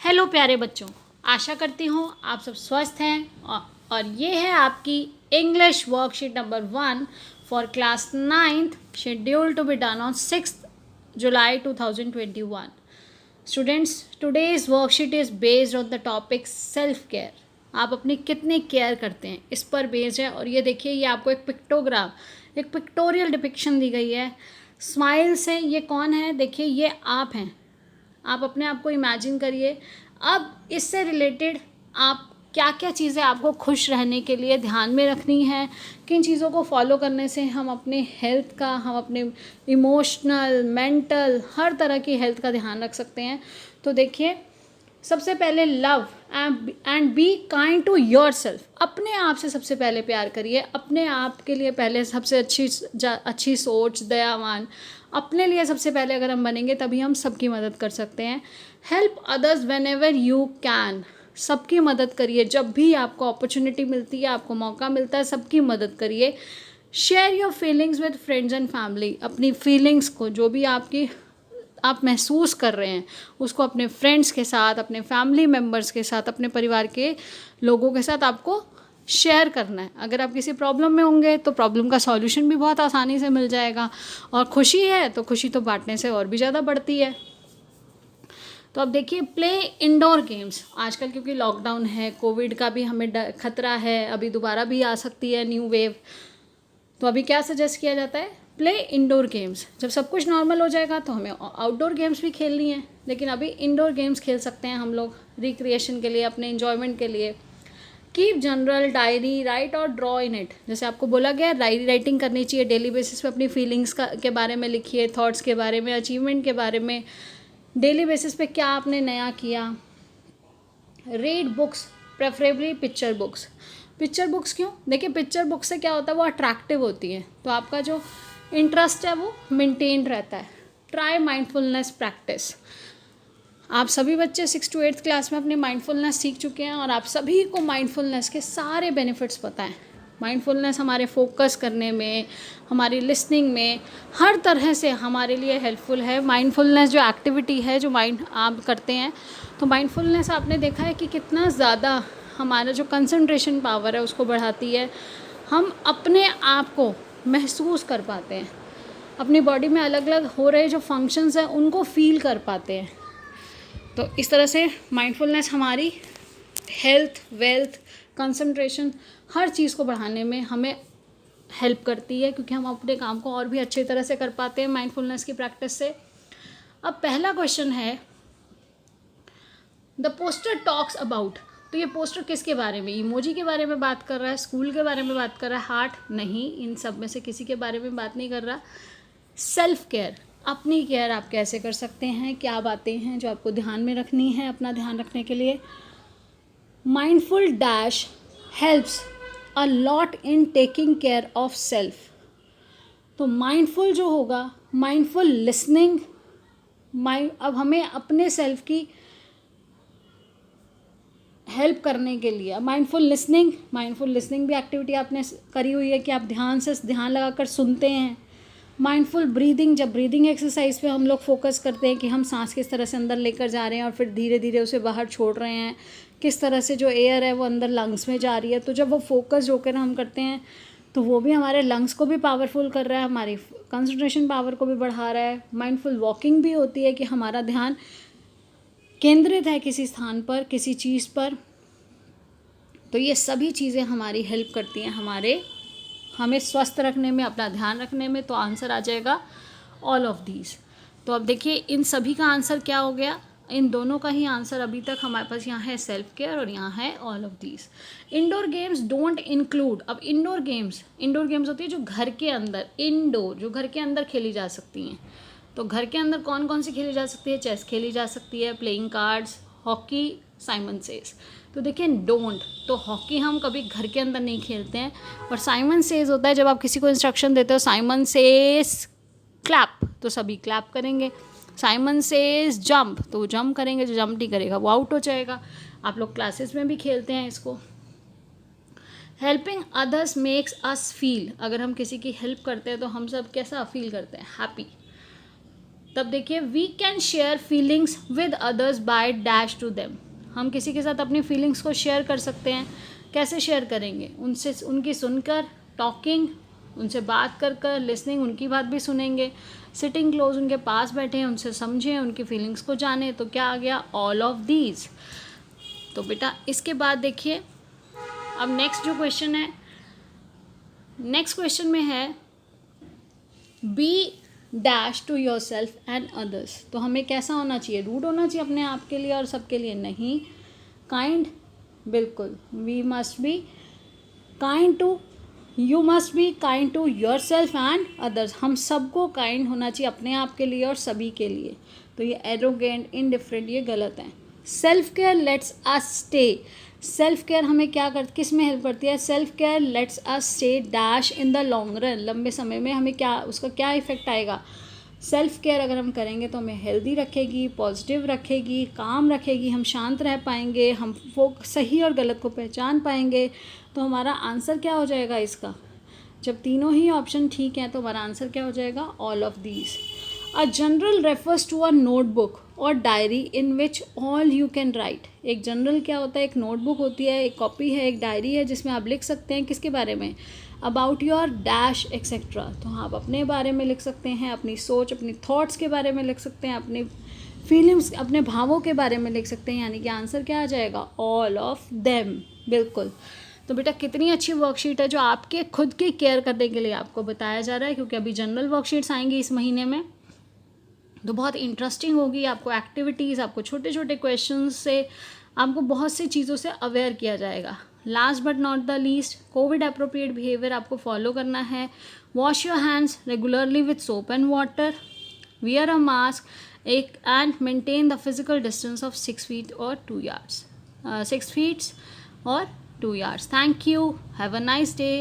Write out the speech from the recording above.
Hello प्यारे बच्चों, आशा करती हूँ आप सब स्वस्थ हैं और ये है आपकी English worksheet number 1 for class 9th schedule to be done on 6th July 2021. Students, today's worksheet is based on the topic self care. आप अपनी कितनी केयर करते हैं इस पर बेस्ड है। और ये देखिए, ये आपको एक पिक्टोरियल डिपिक्शन दी गई है स्माइल से। ये कौन है? देखिए, ये आप हैं। आप अपने आप को इमेजिन करिए। अब इससे रिलेटेड आप क्या क्या चीज़ें आपको खुश रहने के लिए ध्यान में रखनी है, किन चीज़ों को फॉलो करने से हम अपने हेल्थ का, हम अपने इमोशनल, मेंटल, हर तरह की हेल्थ का ध्यान रख सकते हैं। तो देखिए, सबसे पहले love and be kind to yourself. अपने आप से सबसे पहले प्यार करिए। अपने आप के लिए पहले सबसे अच्छी सोच, दयावान अपने लिए सबसे पहले अगर हम बनेंगे तभी हम सबकी मदद कर सकते हैं। Help others when ever you can. सबकी मदद करिए जब भी आपको अपॉर्चुनिटी मिलती है, आपको मौका मिलता है, सबकी मदद करिए। Share your feelings with friends and family. अपनी फीलिंग्स को, जो भी आप महसूस कर रहे हैं, उसको अपने फ्रेंड्स के साथ, अपने फैमिली मेम्बर्स के साथ, अपने परिवार के लोगों के साथ आपको शेयर करना है। अगर आप किसी प्रॉब्लम में होंगे तो प्रॉब्लम का सॉल्यूशन भी बहुत आसानी से मिल जाएगा। और खुशी है तो खुशी तो बांटने से और भी ज़्यादा बढ़ती है। तो अब देखिए, प्ले इंडोर गेम्स। आजकल क्योंकि लॉकडाउन है, कोविड का भी हमें खतरा है, अभी दोबारा भी आ सकती है न्यू वेव। तो अभी क्या सजेस्ट किया जाता है? Play indoor games. जब सब कुछ नॉर्मल हो जाएगा तो हमें आउटडोर गेम्स भी खेलनी है, लेकिन अभी इंडोर गेम्स खेल सकते हैं हम लोग रिक्रिएशन के लिए, अपने इन्जॉयमेंट के लिए। कीप जनरल डायरी, राइट और ड्रॉ इन इट। जैसे आपको बोला गया, डायरी राइटिंग करनी चाहिए डेली बेसिस पे। अपनी फीलिंग्स के बारे में लिखिए, थॉट्स के बारे में, अचीवमेंट के बारे में, डेली बेसिस पे क्या आपने नया किया। Read books, preferably picture books. Picture books क्यों? देखिए, पिक्चर बुक्स से क्या होता है, वो अट्रैक्टिव होती है, तो आपका जो इंटरेस्ट है वो मेंटेन रहता है। Try mindfulness practice. आप सभी बच्चे 6th to 8th क्लास में अपनी माइंडफुलनेस सीख चुके हैं और आप सभी को माइंडफुलनेस के सारे बेनिफिट्स पता है। माइंडफुलनेस हमारे फोकस करने में, हमारी लिसनिंग में, हर तरह से हमारे लिए हेल्पफुल है। माइंडफुलनेस जो एक्टिविटी है, जो माइंड आप करते हैं, तो माइंडफुलनेस आपने देखा है कि कितना ज़्यादा हमारा जो कंसंट्रेशन पावर है उसको बढ़ाती है। हम अपने आप को महसूस कर पाते हैं, अपनी बॉडी में अलग अलग हो रहे जो फंक्शंस हैं उनको फील कर पाते हैं। तो इस तरह से माइंडफुलनेस हमारी हेल्थ, वेल्थ, कंसंट्रेशन, हर चीज़ को बढ़ाने में हमें हेल्प करती है, क्योंकि हम अपने काम को और भी अच्छी तरह से कर पाते हैं माइंडफुलनेस की प्रैक्टिस से। अब पहला क्वेश्चन है, द पोस्टर टॉक्स अबाउट। तो ये पोस्टर किसके बारे में? इमोजी के बारे में बात कर रहा है, स्कूल के बारे में बात कर रहा है, हार्ट नहीं, इन सब में से किसी के बारे में बात नहीं कर रहा। सेल्फ केयर, अपनी केयर आप कैसे कर सकते हैं, क्या बातें हैं जो आपको ध्यान में रखनी है अपना ध्यान रखने के लिए। Mindful dash helps a lot in taking care of self. तो माइंडफुल जो होगा, माइंडफुल लिसनिंग, अब हमें अपने सेल्फ की हेल्प करने के लिए माइंडफुल लिसनिंग भी एक्टिविटी आपने करी हुई है कि आप ध्यान लगाकर सुनते हैं। माइंडफुल ब्रीदिंग, जब ब्रीदिंग एक्सरसाइज पे हम लोग फोकस करते हैं कि हम सांस किस तरह से अंदर लेकर जा रहे हैं और फिर धीरे धीरे उसे बाहर छोड़ रहे हैं, किस तरह से जो एयर है वो अंदर लंग्स में जा रही है। तो जब वो फोकस होकर हम करते हैं तो वो भी हमारे लंग्स को भी पावरफुल कर रहा है, हमारी कंसंट्रेशन पावर को भी बढ़ा रहा है। माइंडफुल वॉकिंग भी होती है कि हमारा ध्यान केंद्रित है किसी स्थान पर, किसी चीज़ पर। तो ये सभी चीज़ें हमारी हेल्प करती हैं हमें स्वस्थ रखने में, अपना ध्यान रखने में। तो आंसर आ जाएगा ऑल ऑफ दीज। तो अब देखिए, इन सभी का आंसर क्या हो गया? इन दोनों का ही आंसर अभी तक हमारे पास यहाँ है सेल्फ केयर और यहाँ है all of these. Indoor games don't include. अब इंडोर गेम्स होती है जो घर के अंदर, इंडोर जो घर के अंदर खेली जा सकती हैं। तो घर के अंदर कौन कौन सी खेली जा सकती है? चेस खेली जा सकती है, playing cards, hockey, Simon says. तो देखिए, डोंट, तो हॉकी हम कभी घर के अंदर नहीं खेलते हैं। और साइमन सेज होता है जब आप किसी को इंस्ट्रक्शन देते हो, साइमन सेज क्लैप, तो सभी क्लैप करेंगे। साइमन सेज जंप, तो वो जंप करेंगे, जो जंप नहीं करेगा वो आउट हो जाएगा। आप लोग क्लासेस में भी खेलते हैं इसको। Helping others makes us feel. अगर हम किसी की हेल्प करते हैं तो हम सब कैसा फील करते हैं? हैप्पी। तब देखिए we can share feelings with others by dash to them. हम किसी के साथ अपनी फीलिंग्स को शेयर कर सकते हैं। कैसे शेयर करेंगे? उनसे उनकी सुनकर, टॉकिंग, उनसे बात कर कर, लिसनिंग, उनकी बात भी सुनेंगे, सिटिंग क्लोज, उनके पास बैठे हैं, उनसे समझें, उनकी फीलिंग्स को जाने। तो क्या आ गया? All of these. तो बेटा इसके बाद देखिए अब नेक्स्ट जो क्वेश्चन है, नेक्स्ट क्वेश्चन में है be dash to yourself and others. तो हमें कैसा होना चाहिए? रूड होना चाहिए अपने आप के लिए और सबके लिए? नहीं। काइंड, बिल्कुल। We must be kind to, you must be kind to yourself and others. हम सबको काइंड होना चाहिए अपने आप के लिए और सभी के लिए। तो ये एरोगेंट, इनडिफरेंट, ये गलत है। Self care let's us stay. Self care हमें क्या कर, किस में हेल्प करती है? Self care let's us stay dash in the long run. लंबे समय में हमें क्या, उसका क्या इफेक्ट आएगा? सेल्फ केयर अगर हम करेंगे तो हमें हेल्दी रखेगी, पॉजिटिव रखेगी, काम रखेगी, हम शांत रह पाएंगे, हम वो सही और गलत को पहचान पाएंगे। तो हमारा आंसर क्या हो जाएगा इसका? जब तीनों ही ऑप्शन ठीक हैं तो हमारा आंसर क्या हो जाएगा? All of these. A journal refers to a notebook और diary in which all you can write. एक जनरल क्या होता है? एक नोटबुक होती है, एक कॉपी है, एक डायरी है जिसमें आप लिख सकते हैं किसके बारे में? About your dash etcetera. तो आप अपने बारे में लिख सकते हैं, अपनी सोच, अपनी थॉट्स के बारे में लिख सकते हैं, अपनी फीलिंग्स, अपने भावों के बारे में लिख सकते हैं। यानी कि आंसर क्या आ जाएगा? All of them. बिल्कुल। तो बेटा कितनी अच्छी वर्कशीट है जो आपके खुद की केयर करने के लिए आपको बताया जा रहा है, क्योंकि अभी जनरल वर्कशीट्स आएंगी इस महीने में, तो बहुत इंटरेस्टिंग होगी। आपको एक्टिविटीज़, आपको छोटे छोटे क्वेश्चन से आपको बहुत सी चीज़ों से अवेयर किया जाएगा। Last but not the least, Covid appropriate behaviour आपको फॉलो करना है। Wash your hands regularly with soap and water, wear a mask, and maintain the physical distance of 6 feet और 2 yards, 6 feet और 2 yards. Thank you. Have a nice day.